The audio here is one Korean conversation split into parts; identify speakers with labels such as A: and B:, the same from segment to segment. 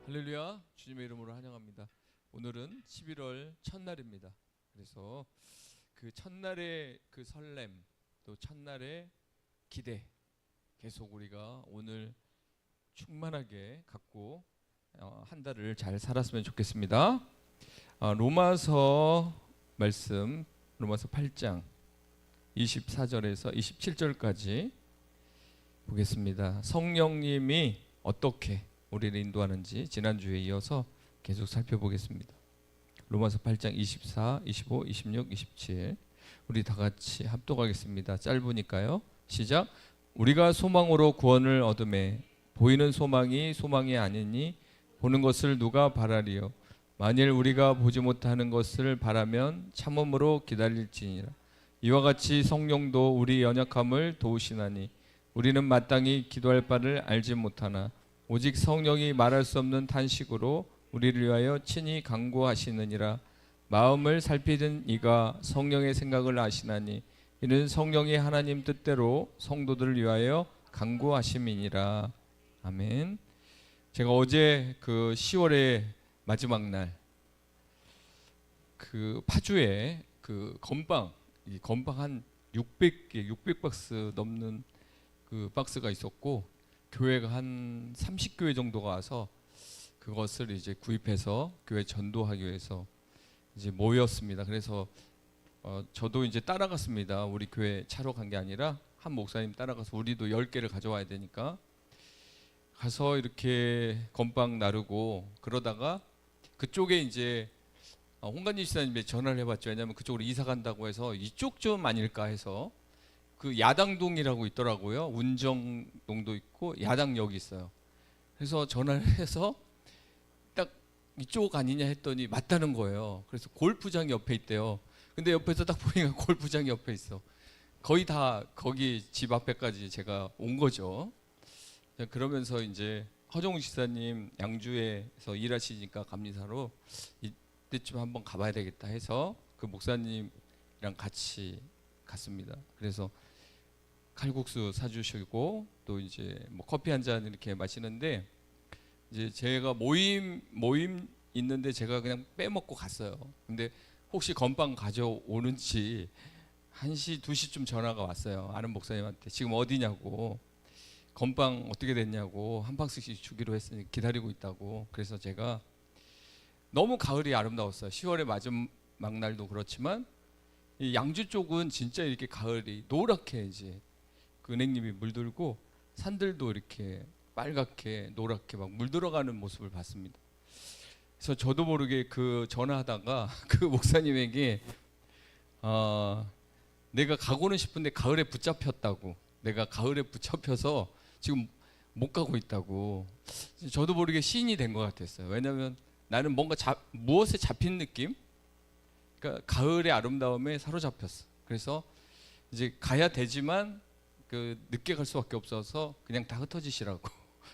A: 할렐루야, 주님의 이름으로 환영합니다. 오늘은 11월 첫날입니다. 그래서 그 첫날의 그 설렘, 또 첫날의 기대 계속 우리가 오늘 충만하게 갖고 한 달을 잘 살았으면 좋겠습니다. 로마서 말씀, 로마서 8장 24절에서 27절까지 보겠습니다. 성령님이 어떻게 우리를 인도하는지 지난주에 이어서 계속 살펴보겠습니다. 로마서 8장 24, 25, 26, 27 우리 다 같이 합독하겠습니다. 짧으니까요. 시작. 우리가 소망으로 구원을 얻음에 보이는 소망이 소망이 아니니 보는 것을 누가 바라리요. 만일 우리가 보지 못하는 것을 바라면 참음으로 기다릴지니라. 이와 같이 성령도 우리 연약함을 도우시나니 우리는 마땅히 기도할 바를 알지 못하나 오직 성령이 말할 수 없는 탄식으로 우리를 위하여 친히 간구하시느니라. 마음을 살피는 이가 성령의 생각을 아시나니 이는 성령이 하나님 뜻대로 성도들을 위하여 간구하심이니라. 아멘. 제가 어제 그 10월의 마지막 날 그 파주에 그 건빵 한 600박스 넘는 그 박스가 있었고 교회가 한 30교회 정도가 와서 그것을 이제 구입해서 교회 전도하기 위해서 이제 모였습니다. 그래서 저도 이제 따라갔습니다. 우리 교회 차로 간 게 아니라 한 목사님 따라가서 우리도 10개를 가져와야 되니까 가서 이렇게 건빵 나르고 그러다가 그쪽에 이제 홍간지 지사님이 전화를 해봤죠. 왜냐하면 그쪽으로 이사 간다고 해서 이쪽 좀 아닐까 해서 그 야당동이라고 있더라고요. 운정동도 있고 야당역이 있어요. 그래서 전화를 해서 딱 이쪽 아니냐 했더니 맞다는 거예요. 그래서 골프장이 옆에 있대요. 근데 옆에서 딱 보니까 골프장이 옆에 있어. 거의 다 거기 집 앞에까지 제가 온 거죠. 그러면서 이제 허정우 지사님 양주에서 일하시니까 감리사로 이때쯤 한번 가봐야 되겠다 해서 그 목사님이랑 같이 갔습니다. 그래서 칼국수 사주시고 또 이제 뭐 커피 한 잔 이렇게 마시는데 이제 제가 모임 있는데 제가 그냥 빼먹고 갔어요. 근데 혹시 건빵 가져오는지 1시, 2시쯤 전화가 왔어요. 아는 목사님한테 지금 어디냐고 건빵 어떻게 됐냐고 한 박스씩 주기로 했으니 기다리고 있다고. 그래서 제가 너무 가을이 아름다웠어요. 10월의 마지막 날도 그렇지만 이 양주 쪽은 진짜 이렇게 가을이 노랗게 이제 그 은행잎이 물들고 산들도 이렇게 빨갛게 노랗게 막 물들어가는 모습을 봤습니다. 그래서 저도 모르게 그 전화하다가 그 목사님에게 내가 가고는 싶은데 가을에 붙잡혔다고, 내가 가을에 붙잡혀서 지금 못 가고 있다고. 저도 모르게 시인이 된 것 같았어요. 왜냐하면 나는 뭔가 무엇에 잡힌 느낌? 그러니까 가을의 아름다움에 사로잡혔어. 그래서 이제 가야 되지만 그 늦게 갈 수밖에 없어서 그냥 다 흩어지시라고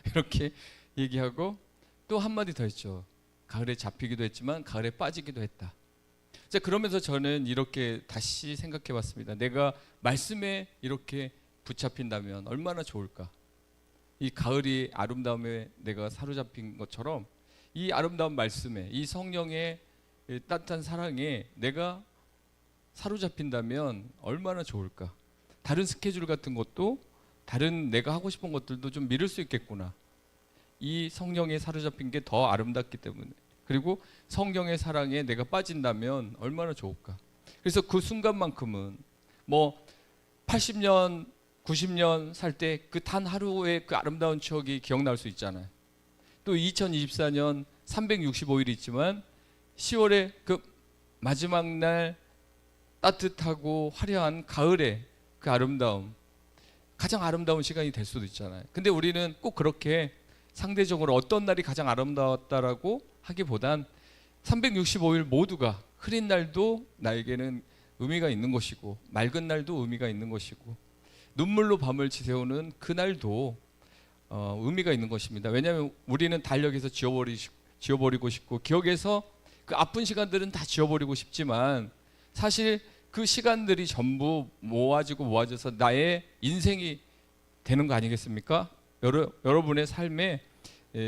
A: 이렇게 얘기하고 또 한마디 더 했죠. 가을에 잡히기도 했지만 가을에 빠지기도 했다. 자, 그러면서 저는 이렇게 다시 생각해 봤습니다. 내가 말씀에 이렇게 붙잡힌다면 얼마나 좋을까. 이 가을이 아름다움에 내가 사로잡힌 것처럼 이 아름다운 말씀에, 이 성령의 따뜻한 사랑에 내가 사로잡힌다면 얼마나 좋을까. 다른 스케줄 같은 것도, 다른 내가 하고 싶은 것들도 좀 미룰 수 있겠구나. 이 성령에 사로잡힌 게 더 아름답기 때문에. 그리고 성령의 사랑에 내가 빠진다면 얼마나 좋을까. 그래서 그 순간만큼은 뭐 80년 90년 살 때 그 단 하루의 그 아름다운 추억이 기억날 수 있잖아요. 또 2024년 365일이 있지만 10월의 그 마지막 날 따뜻하고 화려한 가을의 그 아름다움, 가장 아름다운 시간이 될 수도 있잖아요. 근데 우리는 꼭 그렇게 상대적으로 어떤 날이 가장 아름다웠다라고 하기보단 365일 모두가, 흐린 날도 나에게는 의미가 있는 것이고 맑은 날도 의미가 있는 것이고 눈물로 밤을 지새우는 그날도 의미가 있는 것입니다. 왜냐하면 우리는 달력에서 지워버리고 싶고 기억에서 그 아픈 시간들은 다 지워버리고 싶지만 사실 그 시간들이 전부 모아져서 나의 인생이 되는 거 아니겠습니까? 여러분의 삶에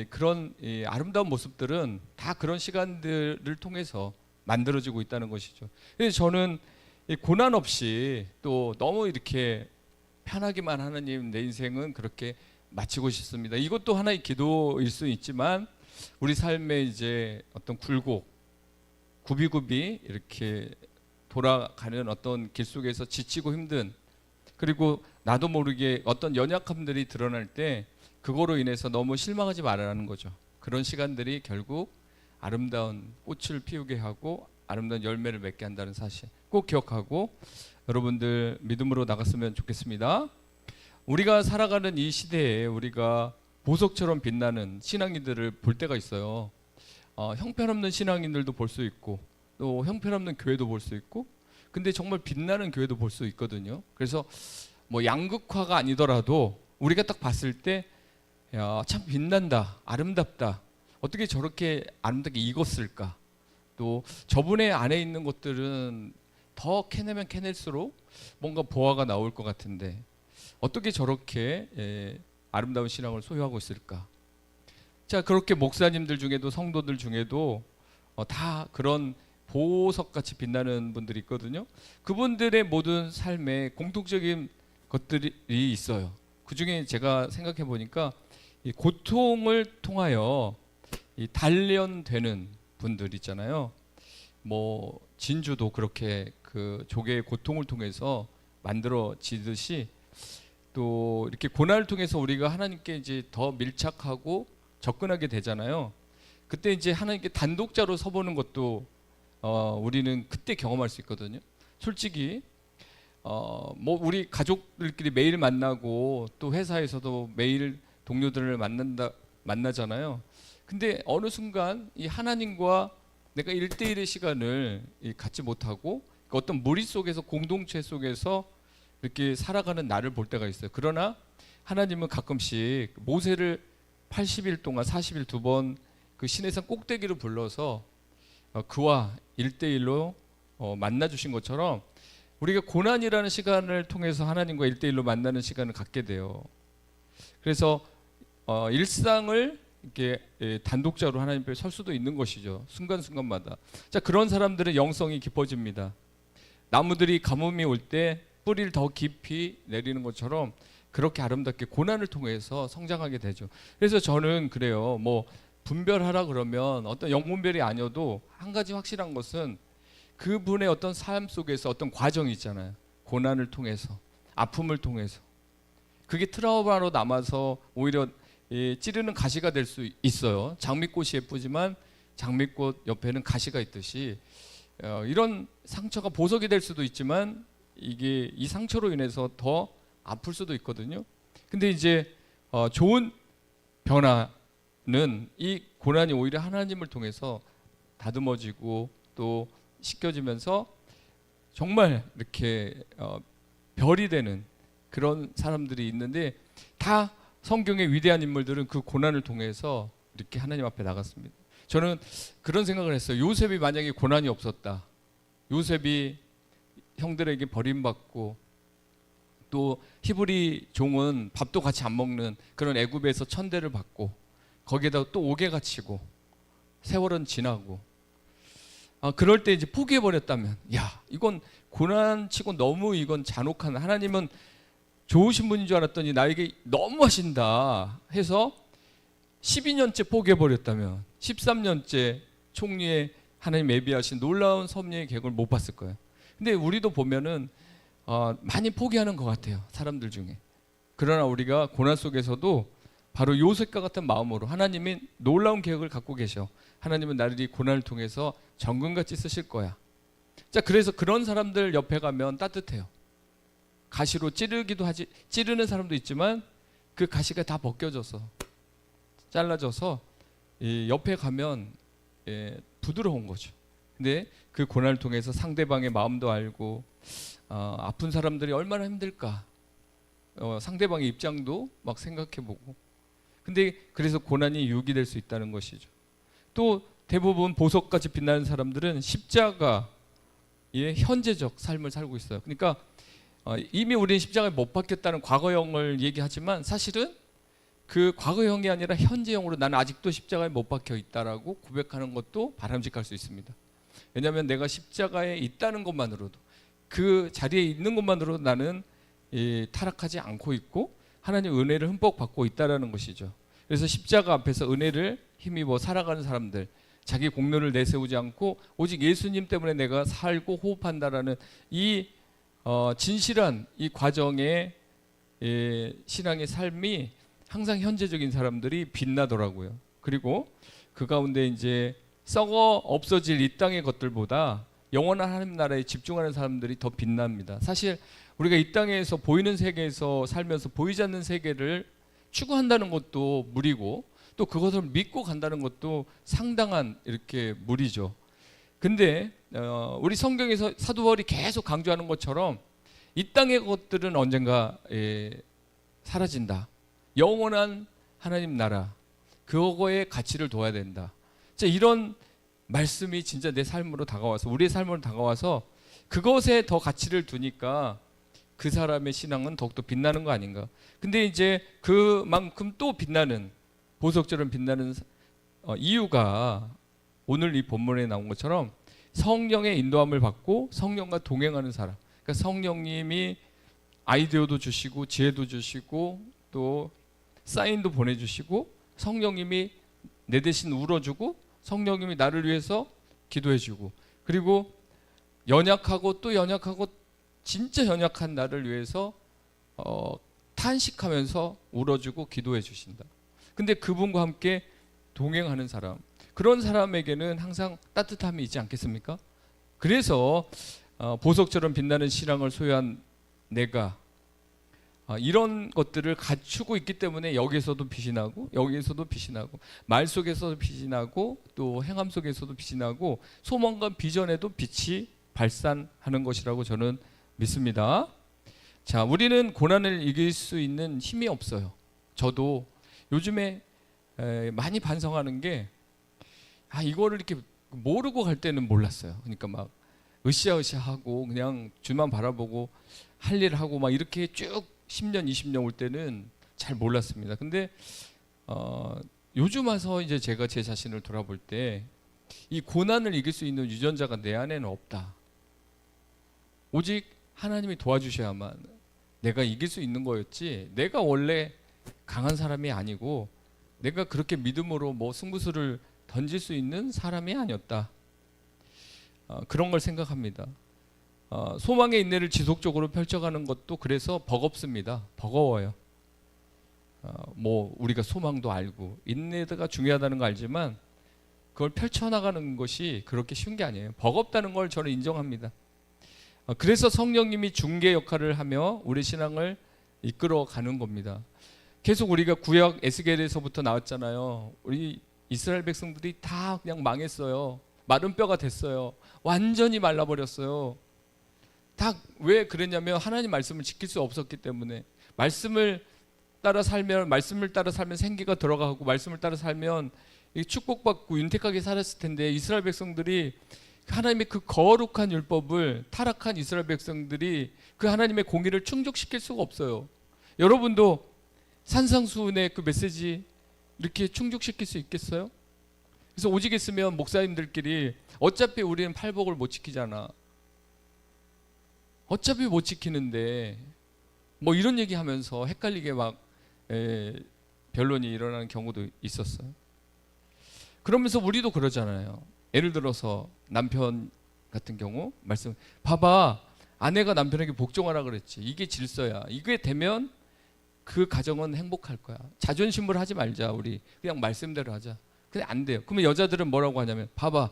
A: 그런 아름다운 모습들은 다 그런 시간들을 통해서 만들어지고 있다는 것이죠. 그래서 저는 고난 없이 또 너무 이렇게 편하기만 하나님 내 인생은 그렇게 마치고 싶습니다. 이것도 하나의 기도일 수 있지만 우리 삶에 이제 어떤 굴곡, 굽이굽이 이렇게 돌아가는 어떤 길 속에서 지치고 힘든, 그리고 나도 모르게 어떤 연약함들이 드러날 때 그거로 인해서 너무 실망하지 말라는 거죠. 그런 시간들이 결국 아름다운 꽃을 피우게 하고 아름다운 열매를 맺게 한다는 사실 꼭 기억하고 여러분들 믿음으로 나갔으면 좋겠습니다. 우리가 살아가는 이 시대에 우리가 보석처럼 빛나는 신앙인들을 볼 때가 있어요. 형편없는 신앙인들도 볼 수 있고 또 형편없는 교회도 볼 수 있고, 근데 정말 빛나는 교회도 볼 수 있거든요. 그래서 뭐 양극화가 아니더라도 우리가 딱 봤을 때 야, 참 빛난다, 아름답다, 어떻게 저렇게 아름답게 익었을까, 또 저분의 안에 있는 것들은 더 캐내면 캐낼수록 뭔가 보화가 나올 것 같은데 어떻게 저렇게 아름다운 신앙을 소유하고 있을까. 자, 그렇게 목사님들 중에도 성도들 중에도 다 그런 보석같이 빛나는 분들이 있거든요. 그분들의 모든 삶에 공통적인 것들이 있어요. 그 중에 제가 생각해 보니까 이 고통을 통하여 이 단련되는 분들 있잖아요. 뭐 진주도 그렇게 그 조개의 고통을 통해서 만들어지듯이 또 이렇게 고난을 통해서 우리가 하나님께 이제 더 밀착하고 접근하게 되잖아요. 그때 이제 하나님께 단독자로 서보는 것도 우리는 그때 경험할 수 있거든요. 솔직히 뭐 우리 가족들끼리 매일 만나고 또 회사에서도 매일 동료들을 만나잖아요. 근데 어느 순간 이 하나님과 내가 1대1의 시간을 갖지 못하고 어떤 무리 속에서 공동체 속에서 이렇게 살아가는 나를 볼 때가 있어요. 그러나 하나님은 가끔씩 모세를 80일 동안 40일 두 번 그 시내산 꼭대기로 불러서 그와 1대1로 만나 주신 것처럼 우리가 고난이라는 시간을 통해서 하나님과 1대1로 만나는 시간을 갖게 돼요. 그래서 일상을 이렇게 단독자로 하나님 앞에 설 수도 있는 것이죠. 순간순간마다. 자, 그런 사람들은 영성이 깊어집니다. 나무들이 가뭄이 올 때 뿌리를 더 깊이 내리는 것처럼 그렇게 아름답게 고난을 통해서 성장하게 되죠. 그래서 저는 그래요. 뭐 분별하라 그러면 어떤 영분별이 아니어도 한 가지 확실한 것은 그분의 어떤 삶 속에서 어떤 과정이 있잖아요. 고난을 통해서, 아픔을 통해서. 그게 트라우마로 남아서 오히려 찌르는 가시가 될 수 있어요. 장미꽃이 예쁘지만 장미꽃 옆에는 가시가 있듯이 이런 상처가 보석이 될 수도 있지만 이게 이 상처로 인해서 더 아플 수도 있거든요. 근데 이제 좋은 변화는 이 고난이 오히려 하나님을 통해서 다듬어지고 또 씻겨지면서 정말 이렇게 별이 되는 그런 사람들이 있는데 다 성경의 위대한 인물들은 그 고난을 통해서 이렇게 하나님 앞에 나갔습니다. 저는 그런 생각을 했어요. 요셉이 만약에 고난이 없었다. 요셉이 형들에게 버림받고 또 히브리 종은 밥도 같이 안 먹는 그런 애굽에서 천대를 받고 거기에다 또 옥에 갇히고 세월은 지나고 그럴 때 이제 포기해버렸다면 야, 이건 고난치고 너무 이건 잔혹한, 하나님은 좋으신 분인 줄 알았더니 나에게 너무 하신다 해서 12년째 포기해버렸다면 13년째 총리에 하나님 예비하신 놀라운 섭리의 계획을 못 봤을 거예요. 근데 우리도 보면은 많이 포기하는 것 같아요, 사람들 중에. 그러나 우리가 고난 속에서도 바로 요셉과 같은 마음으로 하나님이 놀라운 계획을 갖고 계셔. 하나님은 나를 이 고난을 통해서 정금같이 쓰실 거야. 자, 그래서 그런 사람들 옆에 가면 따뜻해요. 가시로 찌르는 사람도 있지만 그 가시가 다 벗겨져서 잘라져서 옆에 가면 부드러운 거죠. 근데 그 고난을 통해서 상대방의 마음도 알고 아픈 사람들이 얼마나 힘들까, 상대방의 입장도 막 생각해보고. 근데 그래서 고난이 유익이 될 수 있다는 것이죠. 또 대부분 보석같이 빛나는 사람들은 십자가의 현재적 삶을 살고 있어요. 그러니까 이미 우리는 십자가에 못 박혔다는 과거형을 얘기하지만 사실은 그 과거형이 아니라 현재형으로 나는 아직도 십자가에 못 박혀 있다라고 고백하는 것도 바람직할 수 있습니다. 왜냐하면 내가 십자가에 있다는 것만으로도, 그 자리에 있는 것만으로도 나는 타락하지 않고 있고 하나님 은혜를 흠뻑 받고 있다라는 것이죠. 그래서 십자가 앞에서 은혜를 힘입어 살아가는 사람들, 자기 공로를 내세우지 않고 오직 예수님 때문에 내가 살고 호흡한다라는 이 진실한 이 과정의 신앙의 삶이 항상 현재적인 사람들이 빛나더라고요. 그리고 그 가운데 이제 썩어 없어질 이 땅의 것들보다 영원한 하나님 나라에 집중하는 사람들이 더 빛납니다. 사실 우리가 이 땅에서 보이는 세계에서 살면서 보이지 않는 세계를 추구한다는 것도 무리고, 또 그것을 믿고 간다는 것도 상당한 이렇게 무리죠. 근데 우리 성경에서 사도 바울이 계속 강조하는 것처럼 이 땅의 것들은 언젠가 사라진다. 영원한 하나님 나라, 그거에 가치를 둬야 된다. 이런 말씀이 진짜 내 삶으로 다가와서, 우리의 삶으로 다가와서 그것에 더 가치를 두니까 그 사람의 신앙은 더욱더 빛나는 거 아닌가. 근데 이제 그만큼 또 빛나는, 보석처럼 빛나는 이유가 오늘 이 본문에 나온 것처럼 성령의 인도함을 받고 성령과 동행하는 사람. 그러니까 성령님이 아이디어도 주시고 지혜도 주시고 또 사인도 보내주시고, 성령님이 내 대신 울어주고, 성령님이 나를 위해서 기도해주고, 그리고 연약하고 또 연약하고 진짜 연약한 나를 위해서 탄식하면서 울어주고 기도해 주신다. 근데 그분과 함께 동행하는 사람, 그런 사람에게는 항상 따뜻함이 있지 않겠습니까? 그래서 보석처럼 빛나는 신앙을 소유한 내가 이런 것들을 갖추고 있기 때문에 여기에서도 빛이 나고, 여기에서도 빛이 나고, 말 속에서도 빛이 나고, 또 행함 속에서도 빛이 나고, 소망과 비전에도 빛이 발산하는 것이라고 저는 믿습니다. 자, 우리는 고난을 이길 수 있는 힘이 없어요. 저도 요즘에 많이 반성하는 게, 이거를 이렇게 모르고 갈 때는 몰랐어요. 그러니까 막 으쌰으쌰하고 그냥 주만 바라보고 할 일 하고 막 이렇게 쭉 10년 20년 올 때는 잘 몰랐습니다. 근데 요즘 와서 이제 제가 제 자신을 돌아볼 때 이 고난을 이길 수 있는 유전자가 내 안에는 없다. 오직 하나님이 도와주셔야만 내가 이길 수 있는 거였지, 내가 원래 강한 사람이 아니고 내가 그렇게 믿음으로 뭐 승부수를 던질 수 있는 사람이 아니었다. 그런 걸 생각합니다. 소망의 인내를 지속적으로 펼쳐가는 것도 그래서 버겁습니다. 버거워요. 뭐 우리가 소망도 알고 인내가 중요하다는 거 알지만 그걸 펼쳐나가는 것이 그렇게 쉬운 게 아니에요. 버겁다는 걸 저는 인정합니다. 그래서 성령님이 중개 역할을 하며 우리 신앙을 이끌어가는 겁니다. 계속 우리가 구약 에스겔에서부터 나왔잖아요. 우리 이스라엘 백성들이 다 그냥 망했어요. 마른 뼈가 됐어요. 완전히 말라버렸어요. 다 왜 그랬냐면 하나님 말씀을 지킬 수 없었기 때문에. 말씀을 따라 살면 생기가 들어가고, 말씀을 따라 살면 축복받고 윤택하게 살았을 텐데, 이스라엘 백성들이 하나님의 그 거룩한 율법을 타락한 이스라엘 백성들이 그 하나님의 공의를 충족시킬 수가 없어요. 여러분도 산상수훈의 그 메시지 이렇게 충족시킬 수 있겠어요? 그래서 오직 있으면 목사님들끼리 어차피 우리는 팔복을 못 지키잖아, 어차피 못 지키는데 뭐 이런 얘기하면서 헷갈리게 막 변론이 일어나는 경우도 있었어요. 그러면서 우리도 그러잖아요. 예를 들어서 남편 같은 경우 말씀, 봐봐, 아내가 남편에게 복종하라 그랬지, 이게 질서야, 이게 되면 그 가정은 행복할 거야, 자존심을 하지 말자, 우리 그냥 말씀대로 하자. 근데 안 돼요. 그러면 여자들은 뭐라고 하냐면, 봐봐,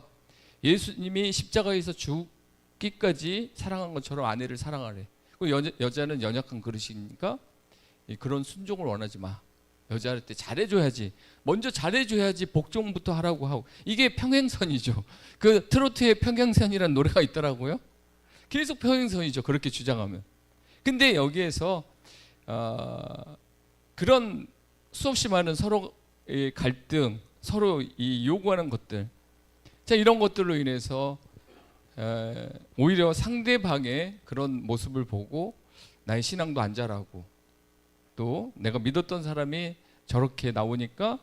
A: 예수님이 십자가에서 죽기까지 사랑한 것처럼 아내를 사랑하래. 여자는 연약한 그릇이니까 그런 순종을 원하지 마. 여자한테 잘해줘야지, 먼저 잘해줘야지 복종부터 하라고 하고. 이게 평행선이죠. 그 트로트에 평행선이라는 노래가 있더라고요. 계속 평행선이죠, 그렇게 주장하면. 근데 여기에서 그런 수없이 많은 서로의 갈등, 서로 이 요구하는 것들, 자, 이런 것들로 인해서 오히려 상대방의 그런 모습을 보고 나의 신앙도 안 자라고, 또 내가 믿었던 사람이 저렇게 나오니까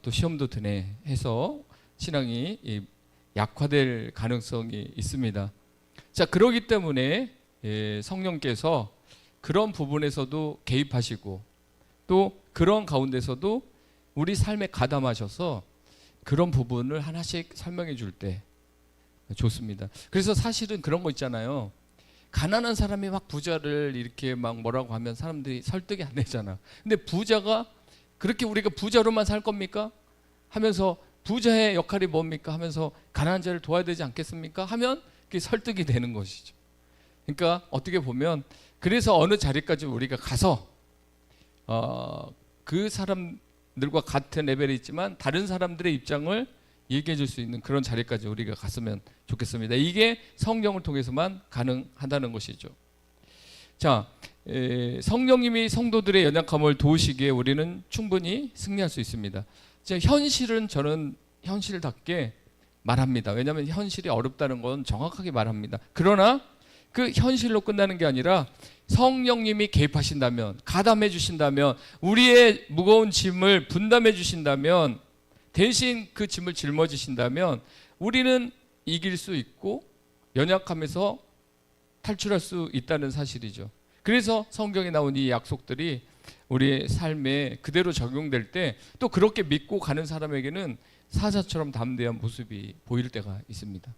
A: 또 시험도 드네 해서 신앙이 약화될 가능성이 있습니다. 자, 그러기 때문에 성령께서 그런 부분에서도 개입하시고 또 그런 가운데서도 우리 삶에 가담하셔서 그런 부분을 하나씩 설명해 줄 때 좋습니다. 그래서 사실은 그런 거 있잖아요. 가난한 사람이 막 부자를 이렇게 막 뭐라고 하면 사람들이 설득이 안 되잖아. 근데 부자가 그렇게 우리가 부자로만 살 겁니까? 하면서 부자의 역할이 뭡니까? 하면서 가난한 자를 도와야 되지 않겠습니까? 하면 그게 설득이 되는 것이죠. 그러니까 어떻게 보면 그래서 어느 자리까지 우리가 가서 그 사람들과 같은 레벨이 있지만 다른 사람들의 입장을 얘기해 줄 수 있는 그런 자리까지 우리가 갔으면 좋겠습니다. 이게 성령을 통해서만 가능하다는 것이죠. 자, 성령님이 성도들의 연약함을 도우시기에 우리는 충분히 승리할 수 있습니다. 현실은 저는 현실답게 말합니다. 왜냐하면 현실이 어렵다는 건 정확하게 말합니다. 그러나 그 현실로 끝나는 게 아니라 성령님이 개입하신다면, 가담해 주신다면, 우리의 무거운 짐을 분담해 주신다면, 대신 그 짐을 짊어지신다면 우리는 이길 수 있고 연약함에서 탈출할 수 있다는 사실이죠. 그래서 성경에 나온 이 약속들이 우리의 삶에 그대로 적용될 때 또 그렇게 믿고 가는 사람에게는 사자처럼 담대한 모습이 보일 때가 있습니다.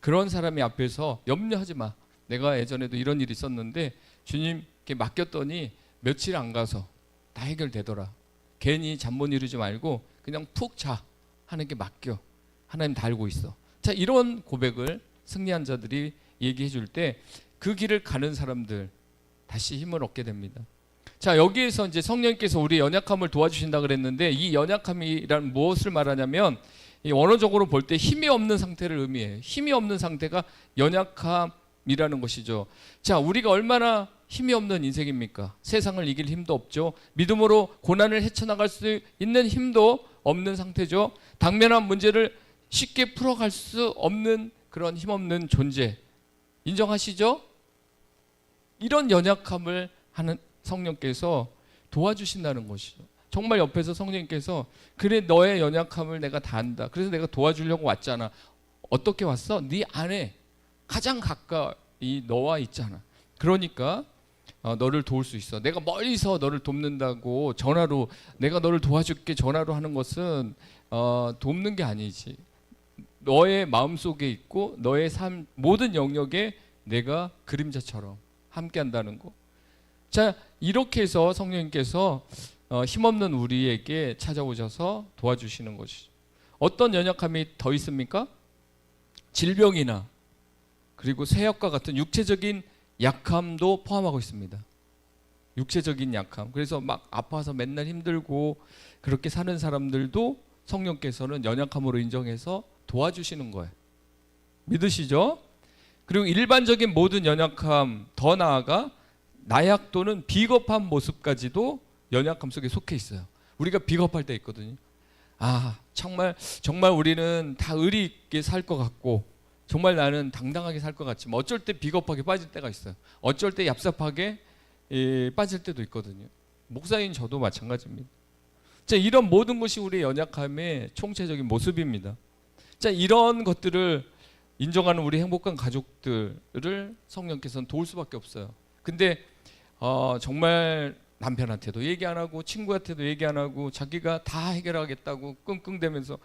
A: 그런 사람이 앞에서 염려하지 마. 내가 예전에도 이런 일이 있었는데 주님께 맡겼더니 며칠 안 가서 다 해결되더라. 괜히 잠 못 이루지 말고 그냥 푹 자. 하나님께 맡겨. 하나님 다 알고 있어. 자, 이런 고백을 승리한 자들이 얘기해 줄 때 그 길을 가는 사람들 다시 힘을 얻게 됩니다. 자, 여기에서 이제 성령님께서 우리 연약함을 도와주신다 그랬는데 이 연약함이란 무엇을 말하냐면 이 원어적으로 볼 때 힘이 없는 상태를 의미해요. 힘이 없는 상태가 연약함이라는 것이죠. 자, 우리가 얼마나 힘이 없는 인생입니까? 세상을 이길 힘도 없죠. 믿음으로 고난을 헤쳐나갈 수 있는 힘도 없는 상태죠. 당면한 문제를 쉽게 풀어갈 수 없는 그런 힘없는 존재. 인정하시죠? 이런 연약함을 하는 성령께서 도와주신다는 것이죠. 정말 옆에서 성령님께서 그래 너의 연약함을 내가 다 안다. 그래서 내가 도와주려고 왔잖아. 어떻게 왔어? 네 안에 가장 가까이 너와 있잖아. 그러니까 너를 도울 수 있어. 내가 멀리서 너를 돕는다고 전화로 내가 너를 도와줄게 전화로 하는 것은 돕는 게 아니지. 너의 마음속에 있고 너의 삶 모든 영역에 내가 그림자처럼 함께한다는 거. 자, 이렇게 해서 성령님께서 힘없는 우리에게 찾아오셔서 도와주시는 것이죠. 어떤 연약함이 더 있습니까? 질병이나 그리고 쇠약과 같은 육체적인 약함도 포함하고 있습니다. 육체적인 약함. 그래서 막 아파서 맨날 힘들고 그렇게 사는 사람들도 성령께서는 연약함으로 인정해서 도와주시는 거예요. 믿으시죠? 그리고 일반적인 모든 연약함, 더 나아가 나약 또는 비겁한 모습까지도 연약함 속에 속해 있어요. 우리가 비겁할 때 있거든요. 정말 우리는 다 의리 있게 살 것 같고 정말 나는 당당하게 살 것 같지만 어쩔 때 비겁하게 빠질 때가 있어요. 어쩔 때 얍삽하게 빠질 때도 있거든요. 목사인 저도 마찬가지입니다. 자, 이런 모든 것이 우리의 연약함의 총체적인 모습입니다. 자, 이런 것들을 인정하는 우리 행복한 가족들을 성령께서는 도울 수밖에 없어요. 근데 정말 남편한테도 얘기 안 하고 친구한테도 얘기 안 하고 자기가 다 해결하겠다고 끙끙대면서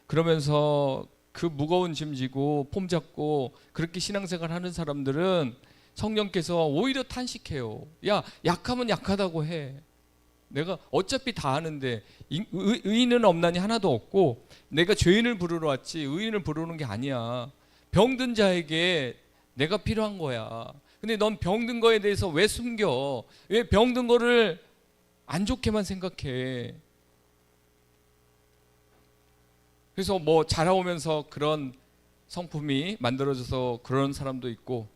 A: 그러면서 그 무거운 짐 지고 폼 잡고 그렇게 신앙생활 하는 사람들은 성령께서 오히려 탄식해요. 야, 약하면 약하다고 해. 내가 어차피 다 아는데 의인은 없나니 하나도 없고 내가 죄인을 부르러 왔지 의인을 부르는 게 아니야. 병든 자에게 내가 필요한 거야. 근데 넌 병든 거에 대해서 왜 숨겨? 왜 병든 거를 안 좋게만 생각해? 그래서 뭐 자라오면서 그런 성품이 만들어져서 그런 사람도 있고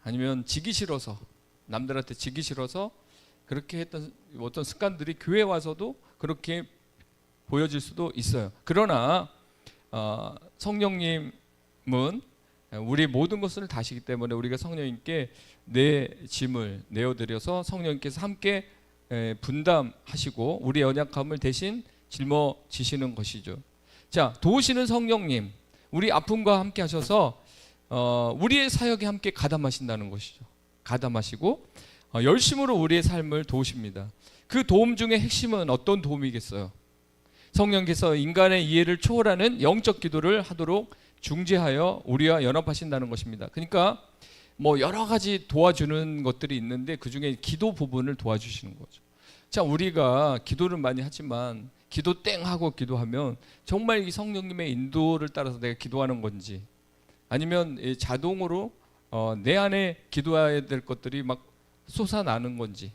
A: 아니면 지기 싫어서 남들한테 지기 싫어서 그렇게 했던 어떤 습관들이 교회 와서도 그렇게 보여질 수도 있어요. 그러나 성령님은 우리 모든 것을 다시기 때문에 우리가 성령님께 내 짐을 내어드려서 성령님께서 함께 분담하시고 우리의 연약함을 대신 짊어지시는 것이죠. 자, 도우시는 성령님, 우리 아픔과 함께 하셔서 우리의 사역에 함께 가담하신다는 것이죠. 가담하시고 열심으로 우리의 삶을 도우십니다. 그 도움 중에 핵심은 어떤 도움이겠어요? 성령께서 인간의 이해를 초월하는 영적 기도를 하도록 중재하여 우리와 연합하신다는 것입니다. 그러니까 뭐 여러 가지 도와주는 것들이 있는데 그 중에 기도 부분을 도와주시는 거죠. 자, 우리가 기도를 많이 하지만 기도 땡 하고 기도하면 정말 이 성령님의 인도를 따라서 내가 기도하는 건지, 아니면 자동으로 내 안에 기도해야 될 것들이 막 솟아나는 건지,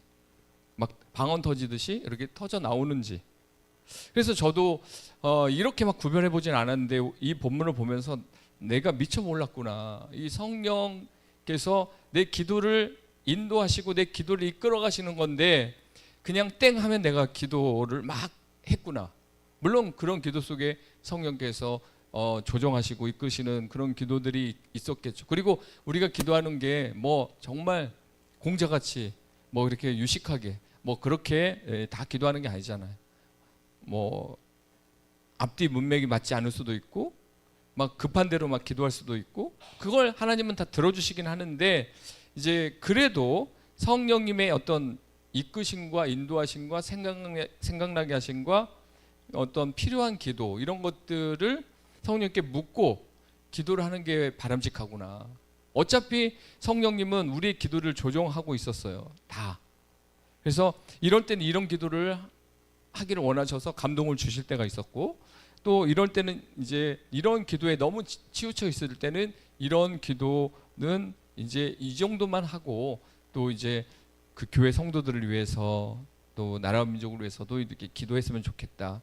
A: 막 방언 터지듯이 이렇게 터져 나오는지. 그래서 저도 이렇게 막 구별해 보진 않았는데 이 본문을 보면서 내가 미처 몰랐구나. 이 성령께서 내 기도를 인도하시고 내 기도를 이끌어 가시는 건데 그냥 땡 하면 내가 기도를 막 했구나. 물론 그런 기도 속에 성령께서 조정하시고 이끄시는 그런 기도들이 있었겠죠. 그리고 우리가 기도하는 게 뭐 정말 공자같이 뭐 이렇게 유식하게 뭐 그렇게 다 기도하는 게 아니잖아요. 뭐 앞뒤 문맥이 맞지 않을 수도 있고 막 급한 대로 막 기도할 수도 있고, 그걸 하나님은 다 들어주시긴 하는데 이제 그래도 성령님의 어떤 이끄심과 인도하심과 생각나게 하심과 어떤 필요한 기도, 이런 것들을 성령님께 묻고 기도를 하는 게 바람직하구나. 어차피 성령님은 우리의 기도를 조종하고 있었어요. 다. 그래서 이럴 때는 이런 기도를 하기를 원하셔서 감동을 주실 때가 있었고, 또 이럴 때는 이제 이런 기도에 너무 치우쳐 있을 때는 이런 기도는 이제 이 정도만 하고 또 이제 그 교회 성도들을 위해서 또 나라 민족을 위해서도 이렇게 기도했으면 좋겠다.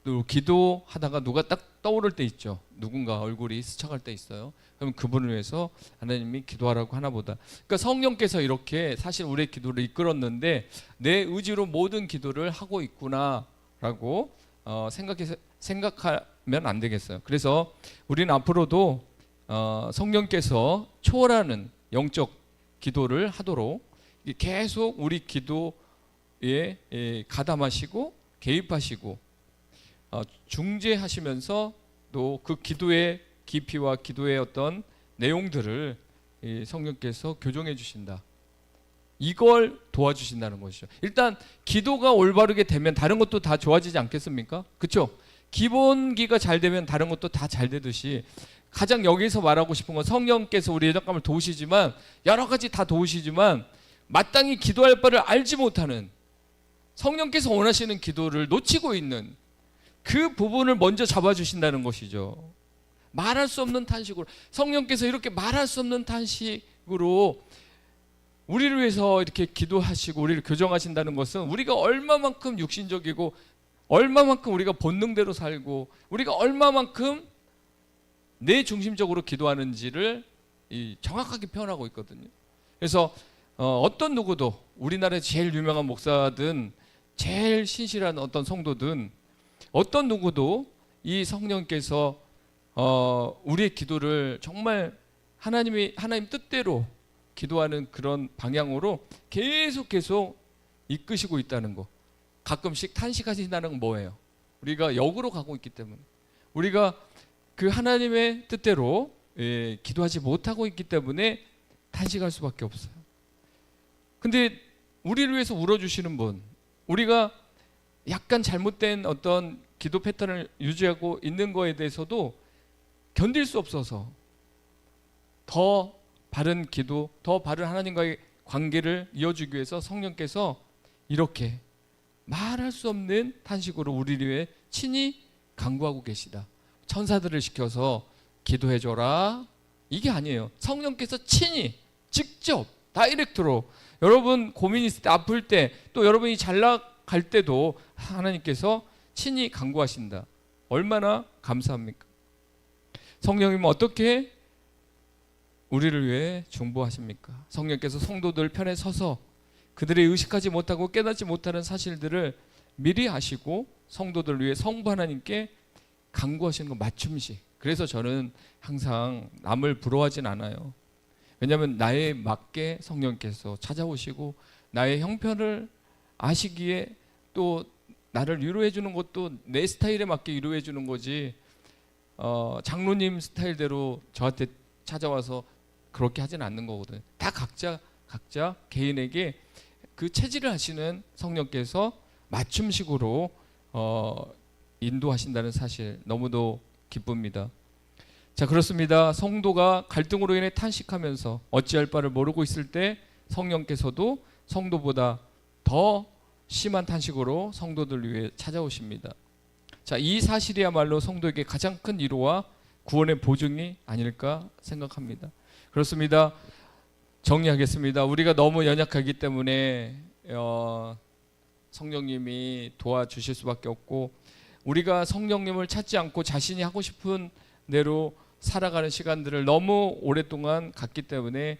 A: 또 기도하다가 누가 딱 떠오를 때 있죠. 누군가 얼굴이 스쳐갈 때 있어요. 그럼 그분을 위해서 하나님이 기도하라고 하나 보다. 그러니까 성령께서 이렇게 사실 우리의 기도를 이끌었는데 내 의지로 모든 기도를 하고 있구나라고 생각하면 안 되겠어요. 그래서 우리는 앞으로도 성령께서 초월하는 영적 기도를 하도록 계속 우리 기도에 가담하시고 개입하시고 중재하시면서 또 그 기도의 깊이와 기도의 어떤 내용들을 성령께서 교정해 주신다. 이걸 도와주신다는 것이죠. 일단 기도가 올바르게 되면 다른 것도 다 좋아지지 않겠습니까? 그렇죠? 기본기가 잘 되면 다른 것도 다 잘 되듯이 가장 여기서 말하고 싶은 건 성령께서 우리 연약함을 도우시지만 여러 가지 다 도우시지만 마땅히 기도할 바를 알지 못하는, 성령께서 원하시는 기도를 놓치고 있는 그 부분을 먼저 잡아주신다는 것이죠. 말할 수 없는 탄식으로, 성령께서 이렇게 말할 수 없는 탄식으로 우리를 위해서 이렇게 기도하시고 우리를 교정하신다는 것은 우리가 얼마만큼 육신적이고 얼마만큼 우리가 본능대로 살고 우리가 얼마만큼 내 중심적으로 기도하는지를 정확하게 표현하고 있거든요. 그래서 어떤 누구도 우리나라의 제일 유명한 목사든 제일 신실한 어떤 성도든 어떤 누구도 이 성령께서 우리의 기도를 정말 하나님 뜻대로 기도하는 그런 방향으로 계속 이끄시고 있다는 거. 가끔씩 탄식하신다는 건 뭐예요? 우리가 역으로 가고 있기 때문에, 우리가 그 하나님의 뜻대로 기도하지 못하고 있기 때문에 탄식할 수밖에 없어요. 근데 우리를 위해서 울어주시는 분, 우리가 약간 잘못된 어떤 기도 패턴을 유지하고 있는 거에 대해서도 견딜 수 없어서 더 바른 기도, 더 바른 하나님과의 관계를 이어주기 위해서 성령께서 이렇게 말할 수 없는 탄식으로 우리를 위해 친히 간구하고 계시다. 천사들을 시켜서 기도해줘라, 이게 아니에요. 성령께서 친히 직접 다이렉트로 여러분 고민 있을 때, 아플 때, 또 여러분이 잘 나갈 때도 하나님께서 친히 간구하신다. 얼마나 감사합니까? 성령님은 어떻게 우리를 위해 중보하십니까? 성령께서 성도들 편에 서서 그들의 의식하지 못하고 깨닫지 못하는 사실들을 미리 아시고 성도들을 위해 성부 하나님께 간구하시는 거 맞춤식. 그래서 저는 항상 남을 부러워하진 않아요. 왜냐하면 나에 맞게 성령께서 찾아오시고 나의 형편을 아시기에 또 나를 위로해 주는 것도 내 스타일에 맞게 위로해 주는 거지. 장로님 스타일대로 저한테 찾아와서 그렇게 하진 않는 거거든. 다 각자 개인에게 그 체질을 하시는 성령께서 맞춤식으로 인도하신다는 사실 너무도 기쁩니다. 자, 그렇습니다. 성도가 갈등으로 인해 탄식하면서 어찌할 바를 모르고 있을 때 성령께서도 성도보다 더 심한 탄식으로 성도들 위해 찾아오십니다. 자, 이 사실이야말로 성도에게 가장 큰 위로와 구원의 보증이 아닐까 생각합니다. 그렇습니다. 정리하겠습니다. 우리가 너무 연약하기 때문에 성령님이 도와주실 수밖에 없고, 우리가 성령님을 찾지 않고 자신이 하고 싶은 대로 살아가는 시간들을 너무 오랫동안 갔기 때문에